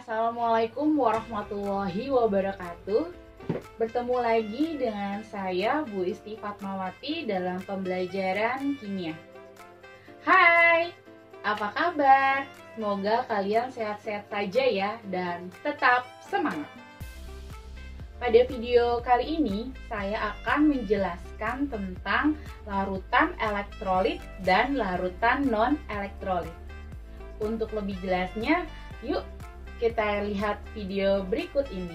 Assalamualaikum warahmatullahi wabarakatuh. Bertemu lagi dengan saya Bu Isti Fatmawati dalam pembelajaran kimia. Hai, apa kabar? Semoga kalian sehat-sehat saja ya dan tetap semangat. Pada video kali ini saya akan menjelaskan tentang larutan elektrolit dan larutan non-elektrolit. Untuk lebih jelasnya, yuk kita lihat video berikut ini.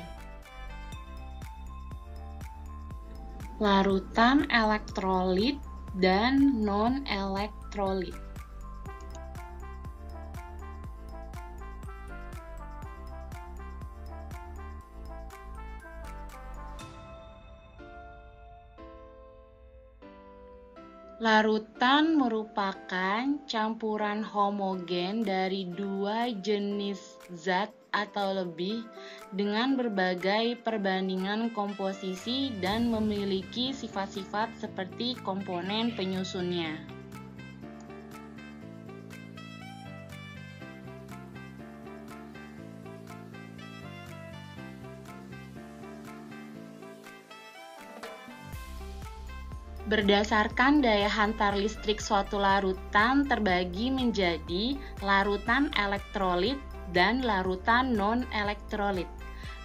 Larutan elektrolit dan non-elektrolit. Larutan merupakan campuran homogen dari dua jenis zat atau lebih dengan berbagai perbandingan komposisi dan memiliki sifat-sifat seperti komponen penyusunnya. Berdasarkan daya hantar listrik suatu larutan terbagi menjadi larutan elektrolit dan larutan non-elektrolit.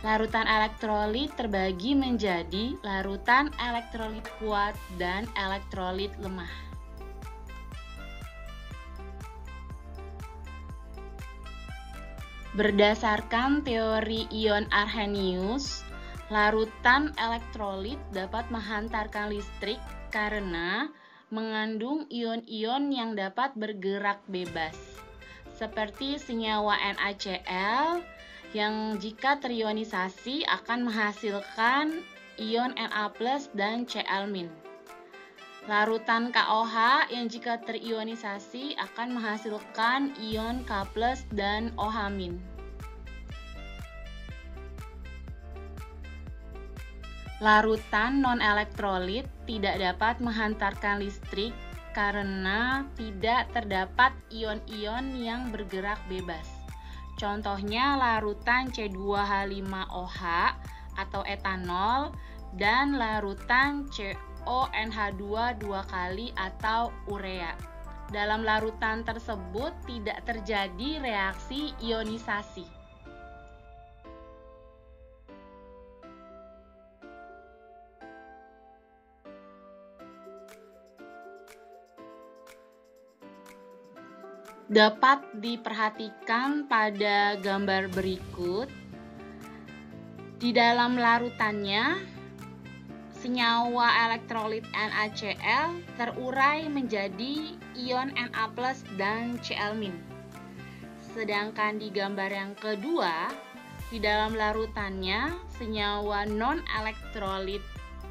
Larutan elektrolit terbagi menjadi larutan elektrolit kuat dan elektrolit lemah. Berdasarkan teori ion Arrhenius, larutan elektrolit dapat menghantarkan listrik karena mengandung ion-ion yang dapat bergerak bebas, seperti senyawa NaCl yang jika terionisasi akan menghasilkan ion Na+ dan Cl-. Larutan KOH yang jika terionisasi akan menghasilkan ion K+ dan OH-. Larutan non-elektrolit tidak dapat menghantarkan listrik karena tidak terdapat ion-ion yang bergerak bebas. Contohnya larutan C2H5OH atau etanol dan larutan CONH2 dua kali atau urea. Dalam larutan tersebut tidak terjadi reaksi ionisasi. Dapat diperhatikan pada gambar berikut. Di dalam larutannya, senyawa elektrolit NaCl terurai menjadi ion Na+ dan Cl-. Sedangkan di gambar yang kedua, di dalam larutannya, senyawa non-elektrolit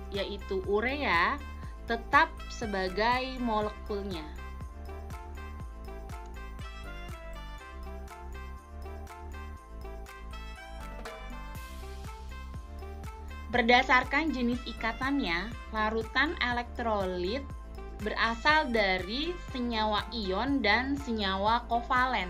yaitu urea tetap sebagai molekulnya. Berdasarkan jenis ikatannya, larutan elektrolit berasal dari senyawa ion dan senyawa kovalen.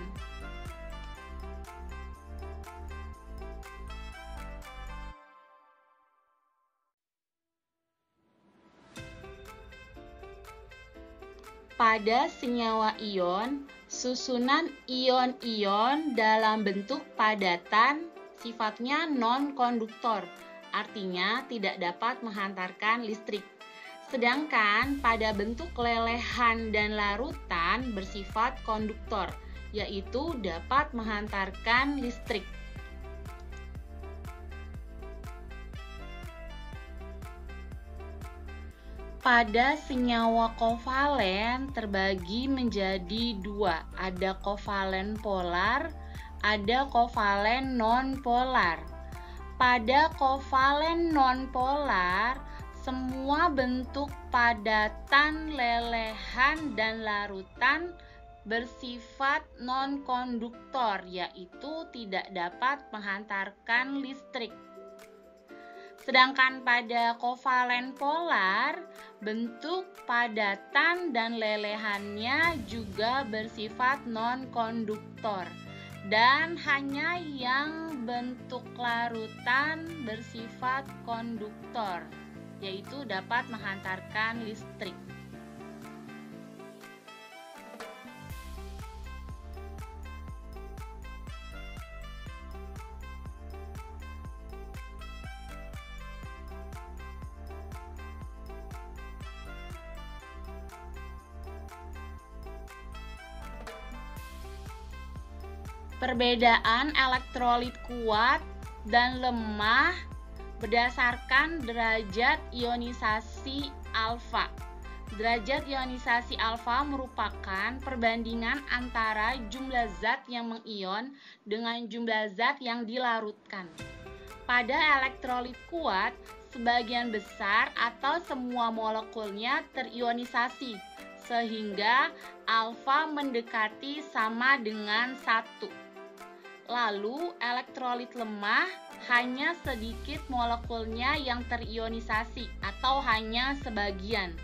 Pada senyawa ion, susunan ion-ion dalam bentuk padatan sifatnya non-konduktor, artinya tidak dapat menghantarkan listrik. Sedangkan pada bentuk lelehan dan larutan bersifat konduktor, yaitu dapat menghantarkan listrik. Pada senyawa kovalen terbagi menjadi dua, ada kovalen polar, ada kovalen non-polar. Pada kovalen non-polar, semua bentuk padatan lelehan dan larutan bersifat non-konduktor, yaitu tidak dapat menghantarkan listrik. Sedangkan pada kovalen polar, bentuk padatan dan lelehannya juga bersifat non-konduktor dan hanya yang bentuk larutan bersifat konduktor, yaitu dapat menghantarkan listrik. Perbedaan elektrolit kuat dan lemah berdasarkan derajat ionisasi alfa. Derajat ionisasi alfa merupakan perbandingan antara jumlah zat yang mengion dengan jumlah zat yang dilarutkan. Pada elektrolit kuat, sebagian besar atau semua molekulnya terionisasi, sehingga alfa mendekati sama dengan 1. Lalu, elektrolit lemah hanya sedikit molekulnya yang terionisasi atau hanya sebagian,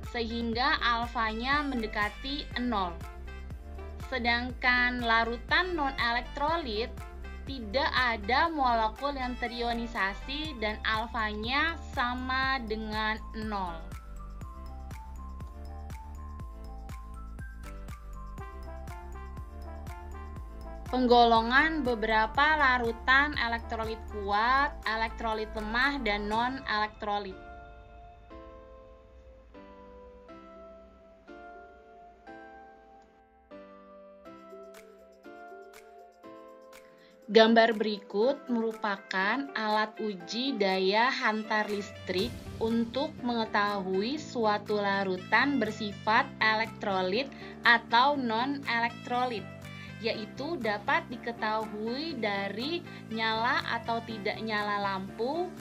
sehingga alfanya mendekati 0. Sedangkan larutan non-elektrolit tidak ada molekul yang terionisasi dan alfanya sama dengan 0. Penggolongan beberapa larutan elektrolit kuat, elektrolit lemah, dan non-elektrolit. Gambar berikut merupakan alat uji daya hantar listrik untuk mengetahui suatu larutan bersifat elektrolit atau non-elektrolit, yaitu dapat diketahui dari nyala atau tidak nyala lampu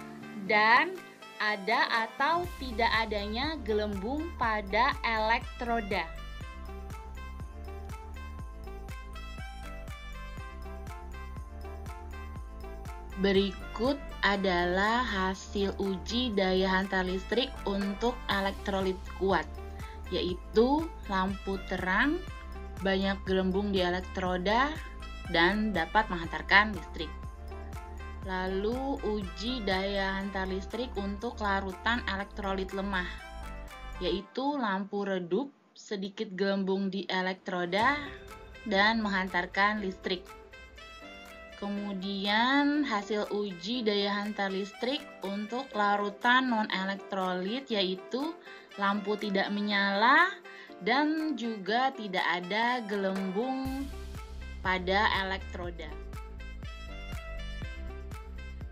dan ada atau tidak adanya gelembung pada elektroda. Berikut adalah hasil uji daya hantar listrik untuk elektrolit kuat, yaitu lampu terang, banyak gelembung di elektroda, dan dapat menghantarkan listrik. Lalu uji daya hantar listrik untuk larutan elektrolit lemah, yaitu lampu redup, sedikit gelembung di elektroda, dan menghantarkan listrik. Kemudian hasil uji daya hantar listrik untuk larutan non-elektrolit, yaitu lampu tidak menyala dan juga tidak ada gelembung pada elektroda.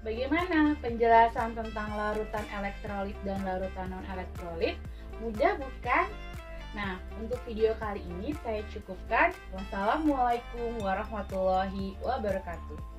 Bagaimana penjelasan tentang larutan elektrolit dan larutan non-elektrolit? Mudah bukan? Nah, untuk video kali ini saya cukupkan. Wassalamualaikum warahmatullahi wabarakatuh.